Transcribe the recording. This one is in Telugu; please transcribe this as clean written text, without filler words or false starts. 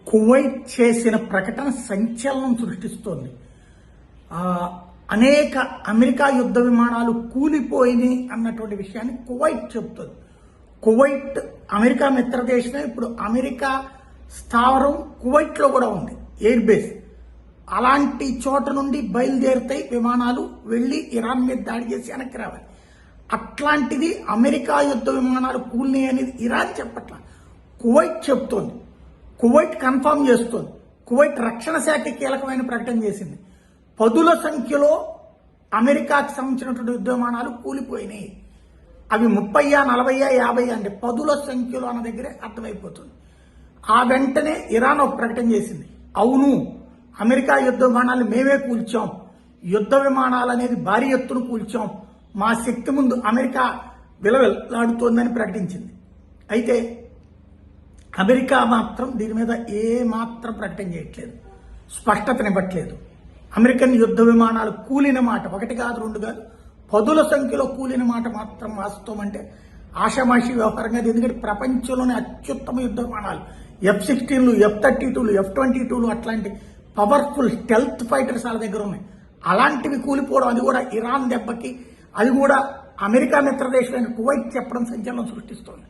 కువైట్ చేసిన ప్రకటన సంచలనం సృష్టిస్తోంది. అనేక అమెరికా యుద్ధ విమానాలు కూలిపోయినాయి అన్నటువంటి విషయాన్ని కువైట్ చెబుతుంది. కువైట్ అమెరికా మిత్రదేశమే. ఇప్పుడు అమెరికా స్థావరం కువైట్లో కూడా ఉంది, ఎయిర్ బేస్. అలాంటి చోట నుండి బయలుదేరుతాయి విమానాలు, వెళ్ళి ఇరాన్ మీద దాడి చేసి వెనక్కి రావాలి. అట్లాంటిది అమెరికా యుద్ధ విమానాలు కూలినాయి అనేది ఇరాన్ చెప్పట్ల, కువైట్ చెప్తోంది. కువైట్ కన్ఫర్మ్ చేస్తోంది. కువైట్ రక్షణ శాఖ కీలకమైన ప్రకటన చేసింది. పదుల సంఖ్యలో అమెరికాకి సంబంధించినటువంటి యుద్ధ విమానాలు కూలిపోయినాయి. అవి 30, 40, 50 అంటే పదుల సంఖ్యలో అన్న దగ్గరే అర్థమైపోతుంది. ఆ వెంటనే ఇరాన్ ఒక ప్రకటన చేసింది. అవును, అమెరికా యుద్ధ విమానాలు మేమే కూల్చాం, యుద్ధ విమానాలు అనేది భారీ ఎత్తున కూల్చాం, మా శక్తి ముందు అమెరికా విలవిల్లాడుతోందని ప్రకటించింది. అయితే అమెరికా మాత్రం దీని మీద ఏ మాత్రం ప్రకటన చేయట్లేదు, స్పష్టతనివ్వట్లేదు. అమెరికన్ యుద్ధ విమానాలు కూలిన మాట ఒకటి కాదు, రెండు కాదు, పదుల సంఖ్యలో కూలిన మాట మాత్రం వాస్తవం అంటే ఆషామాషి వ్యవహారం కాదు. ఎందుకంటే ప్రపంచంలోనే అత్యుత్తమ యుద్ధ విమానాలు F-16లు, F-32లు, F-22లు అట్లాంటి పవర్ఫుల్ స్టెల్త్ ఫైటర్స్ వాళ్ళ దగ్గర ఉన్నాయి. అలాంటివి కూలిపోవడం, అది కూడా ఇరాన్ దెబ్బకి, అది కూడా అమెరికా మిత్రదేశమైన కువైట్ చెప్పడం సంచలనం సృష్టిస్తోంది.